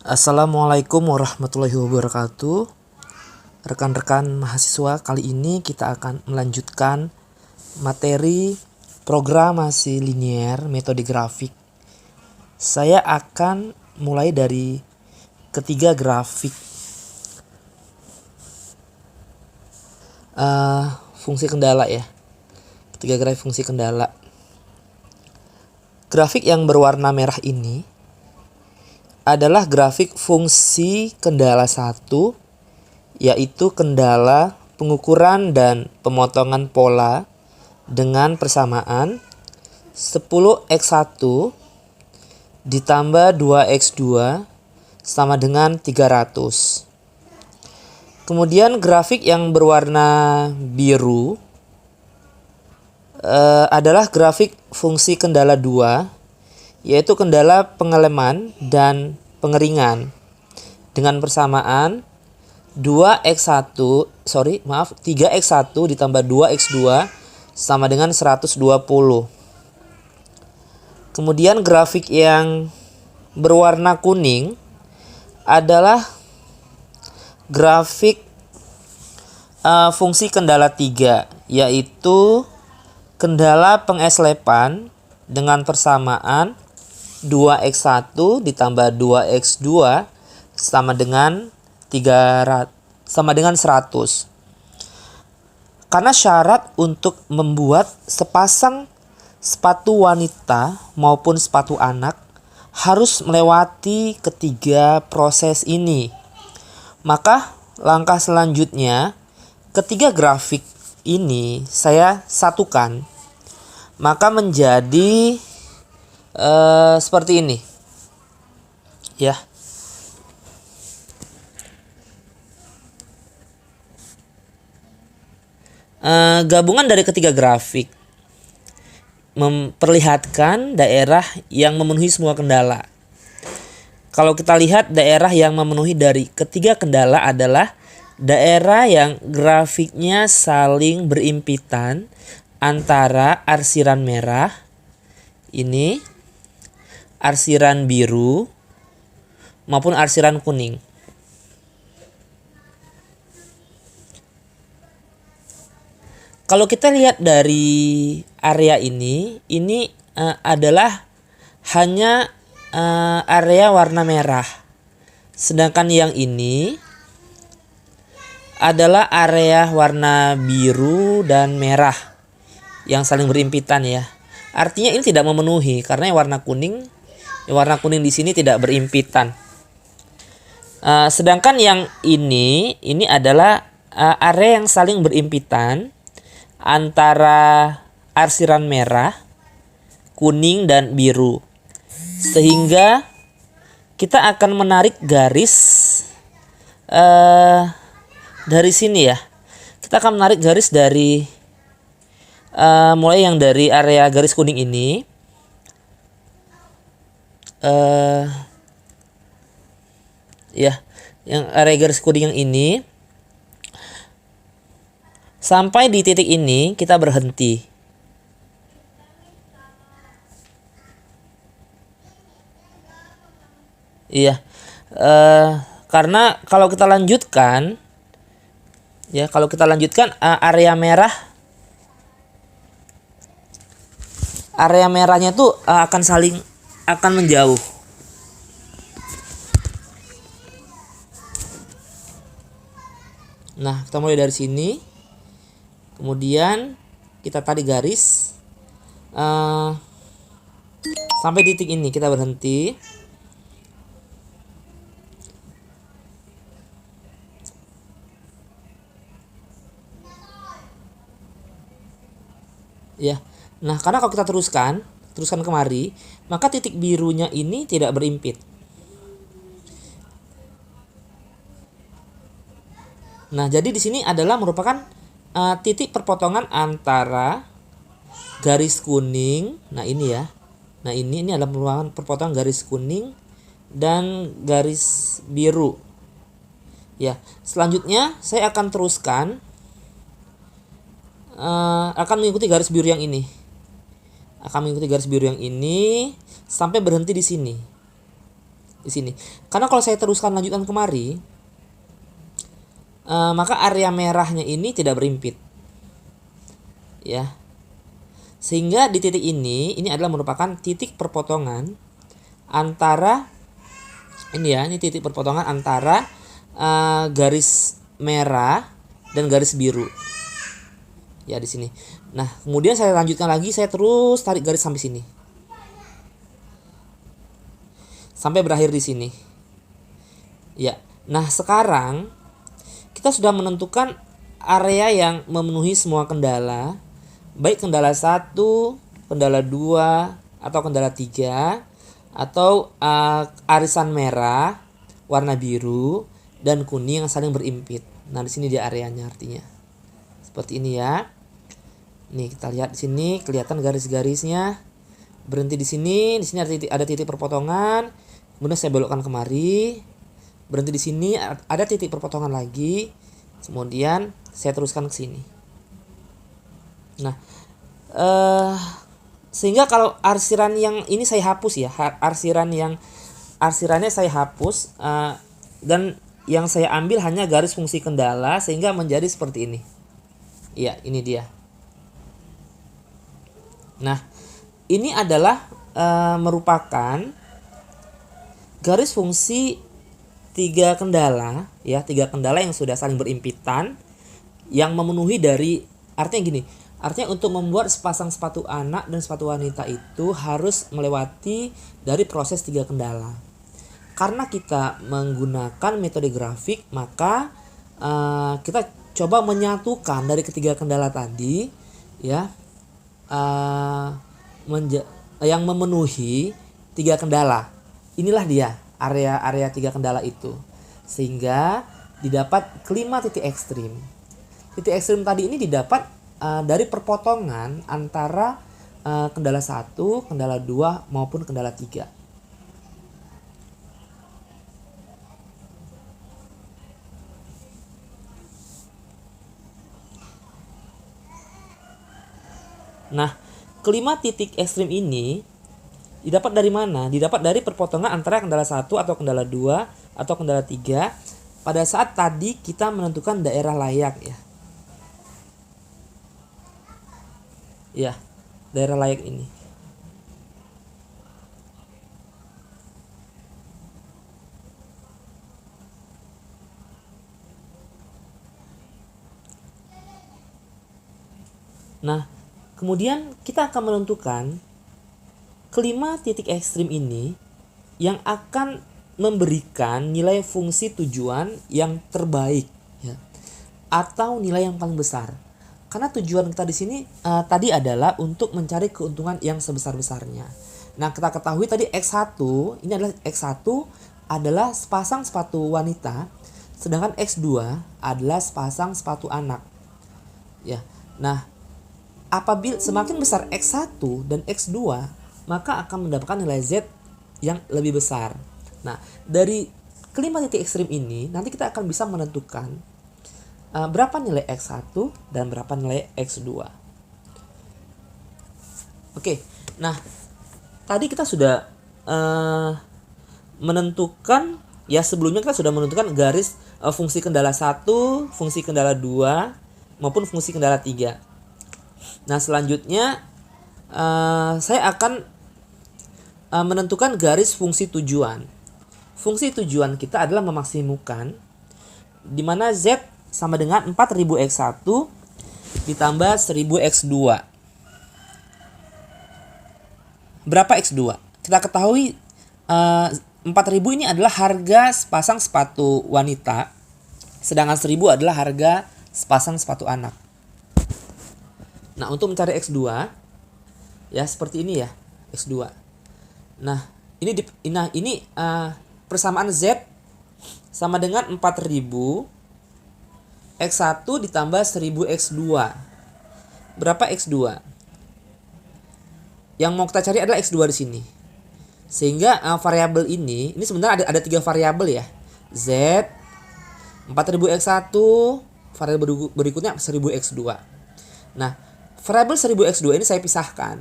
Assalamualaikum warahmatullahi wabarakatuh. Rekan-rekan mahasiswa, kali ini kita akan melanjutkan materi programasi linier metode grafik. Saya akan mulai dari ketiga grafik. Fungsi kendala ya. Ketiga grafik fungsi kendala. Grafik yang berwarna merah ini adalah grafik fungsi kendala 1, yaitu kendala pengukuran dan pemotongan pola dengan persamaan 10x1 ditambah 2x2 sama dengan 300. Kemudian grafik yang berwarna biru adalah grafik fungsi kendala 2, yaitu kendala pengeleman dan pengeringan dengan persamaan 3x1 ditambah 2x2 sama dengan 120. Kemudian grafik yang berwarna kuning adalah grafik fungsi kendala 3, yaitu kendala pengeslepan dengan persamaan 2x1 ditambah 2x2 sama dengan 100. Karena syarat untuk membuat sepasang sepatu wanita maupun sepatu anak harus melewati ketiga proses ini. Maka langkah selanjutnya, ketiga grafik ini saya satukan. Maka menjadi seperti ini ya. Gabungan dari ketiga grafik memperlihatkan daerah yang memenuhi semua kendala. Kalau kita lihat, daerah yang memenuhi dari ketiga kendala adalah daerah yang grafiknya saling berimpitan antara arsiran merah ini, arsiran biru maupun arsiran kuning. Kalau kita lihat dari area ini adalah hanya area warna merah. Sedangkan yang ini adalah area warna biru dan merah yang saling berimpitan ya. Artinya ini tidak memenuhi karena yang warna kuning di sini tidak berimpitan. Sedangkan yang ini adalah area yang saling berimpitan antara arsiran merah, kuning dan biru. Sehingga kita akan menarik garis dari sini ya. Kita akan menarik garis dari mulai yang dari area garis kuning ini yang area garis kuning yang ini sampai di titik ini kita berhenti. Karena kalau kita lanjutkan area merahnya itu akan menjauh. Nah, kita mulai dari sini. Kemudian kita tarik garis sampai titik ini kita berhenti. Ya. Nah, karena kalau kita teruskan kemari, maka titik birunya ini tidak berimpit. Nah, jadi di sini adalah merupakan titik perpotongan antara garis kuning. Nah, ini ya. Nah, ini adalah merupakan perpotongan garis kuning dan garis biru. Ya, selanjutnya saya akan teruskan akan mengikuti garis biru yang ini. Sampai berhenti di sini. di sini. Karena kalau saya teruskan lanjutkan kemari, maka area merahnya ini tidak berimpit. Ya. Sehingga di titik ini adalah merupakan titik perpotongan antara ini titik perpotongan antara garis merah dan garis biru. Ya, di sini. Nah, kemudian saya lanjutkan lagi, saya terus tarik garis sampai sini. Sampai berakhir di sini. Ya. Nah, sekarang kita sudah menentukan area yang memenuhi semua kendala, baik kendala 1, kendala 2, atau kendala 3, atau arisan merah, warna biru, dan kuning yang saling berimpit. Nah, di sini dia areanya artinya. Seperti ini ya. Nih, kita lihat di sini kelihatan garis-garisnya. Berhenti di sini ada titik perpotongan. Kemudian saya belokkan kemari. Berhenti di sini ada titik perpotongan lagi. Kemudian saya teruskan ke sini. Nah, sehingga kalau arsiran yang ini saya hapus ya. Arsirannya saya hapus dan yang saya ambil hanya garis fungsi kendala sehingga menjadi seperti ini. Iya, ini dia. Nah, ini adalah merupakan garis fungsi 3 kendala ya, 3 kendala yang sudah saling berimpitan yang memenuhi dari, artinya gini, artinya untuk membuat sepasang sepatu anak dan sepatu wanita itu harus melewati dari proses 3 kendala. Karena kita menggunakan metode grafik, maka kita coba menyatukan dari ketiga kendala tadi ya, yang memenuhi 3 kendala. Inilah dia area 3 kendala itu, sehingga didapat kelima titik ekstrim. Titik ekstrim tadi ini didapat dari perpotongan antara kendala 1, kendala 2 maupun kendala 3. Nah, kelima titik ekstrim ini didapat dari mana? Didapat dari perpotongan antara kendala 1 atau kendala 2 atau kendala 3 pada saat tadi kita menentukan daerah layak ya. Ya, daerah layak ini. Nah, kemudian kita akan menentukan kelima titik ekstrim ini yang akan memberikan nilai fungsi tujuan yang terbaik ya, atau nilai yang paling besar. Karena tujuan kita di sini tadi adalah untuk mencari keuntungan yang sebesar-besarnya. Nah, kita ketahui tadi X1 adalah sepasang sepatu wanita, sedangkan X2 adalah sepasang sepatu anak. Ya. Nah, apabila semakin besar X1 dan X2, maka akan mendapatkan nilai Z yang lebih besar. Nah, dari kelima titik ekstrim ini nanti kita akan bisa menentukan berapa nilai X1 dan berapa nilai X2. Oke, nah tadi kita sudah menentukan ya, sebelumnya kita sudah menentukan garis fungsi kendala 1, fungsi kendala 2 maupun fungsi kendala 3. Nah, selanjutnya saya akan menentukan garis fungsi tujuan. Fungsi tujuan kita adalah memaksimumkan di mana Z sama dengan 4000 X1 ditambah 1000 X2. Berapa X2? Kita ketahui 4000 ini adalah harga sepasang sepatu wanita, sedangkan 1000 adalah harga sepasang sepatu anak. Nah, untuk mencari X2 ya seperti ini ya, X2. Nah, ini persamaan Z sama dengan 4000 X1 ditambah 1000 X2. Berapa X2? Yang mau kita cari adalah X2 di sini. Sehingga variabel ini sebenarnya ada 3 variabel ya. Z 4000 X1, variabel berikutnya 1000 X2. Nah, variabel 1000 X2 ini saya pisahkan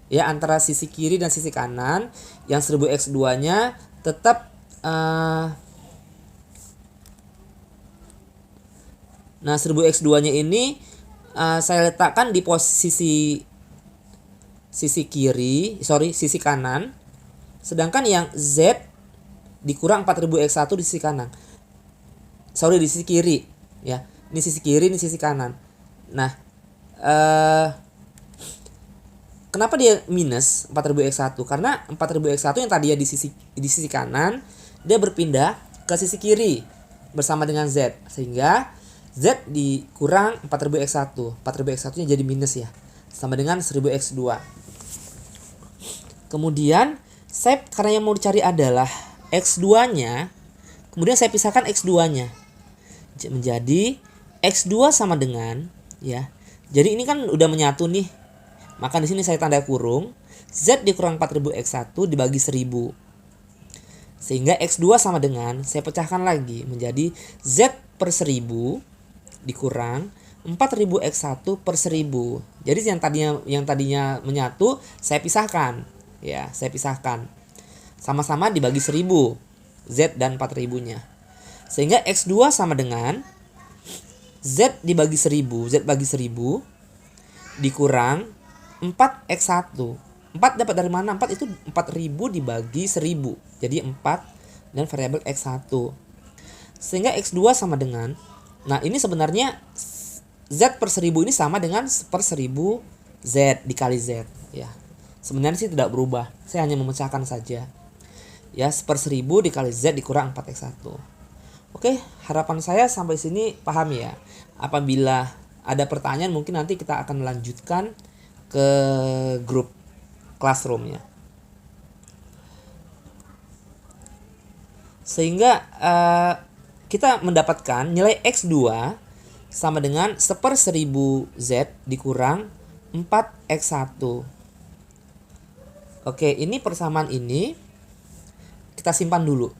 ya antara sisi kiri dan sisi kanan. Yang 1000 X2-nya tetap Nah 1000x2 nya ini saya letakkan di posisi sisi kanan. Sedangkan yang Z dikurang 4000x1 di sisi kanan. Di sisi kiri ya. Ini sisi kiri, ini sisi kanan. Nah, kenapa dia minus 4000x1? Karena 4000x1 yang tadinya di sisi kanan, dia berpindah ke sisi kiri bersama dengan Z, sehingga Z dikurang 4000x1. 4000x1 nya jadi minus ya. Sama dengan 1000x2. Kemudian karena yang mau dicari adalah x2-nya, kemudian saya pisahkan x2-nya menjadi x2 sama dengan ya. Jadi ini kan udah menyatu nih. Maka di sini saya tanda kurung Z dikurang 4000x1 dibagi 1000. Sehingga x2 sama dengan, saya pecahkan lagi menjadi Z per 1000 dikurang 4000x1 per 1000. Jadi yang tadinya menyatu saya pisahkan. Ya, saya pisahkan. Sama-sama dibagi 1000. Z dan 4000-nya. Sehingga x2 sama dengan Z dibagi 1000. Z bagi 1000 dikurang 4x1. 4 dapat dari mana? 4 itu 4000 dibagi 1000. Jadi 4 dan variabel x1. Sehingga x2 sama dengan, nah ini sebenarnya Z per 1000 ini sama dengan per 1000 Z dikali Z ya. Sebenarnya sih tidak berubah. Saya hanya memecahkan saja. Ya, per 1000 dikali Z dikurang 4x1. Oke, harapan saya sampai sini paham ya. Apabila ada pertanyaan mungkin nanti kita akan lanjutkan ke grup classroom-nya. Sehingga kita mendapatkan nilai x2 sama dengan 1/1000 Z dikurang 4x1. Oke, ini persamaan ini kita simpan dulu.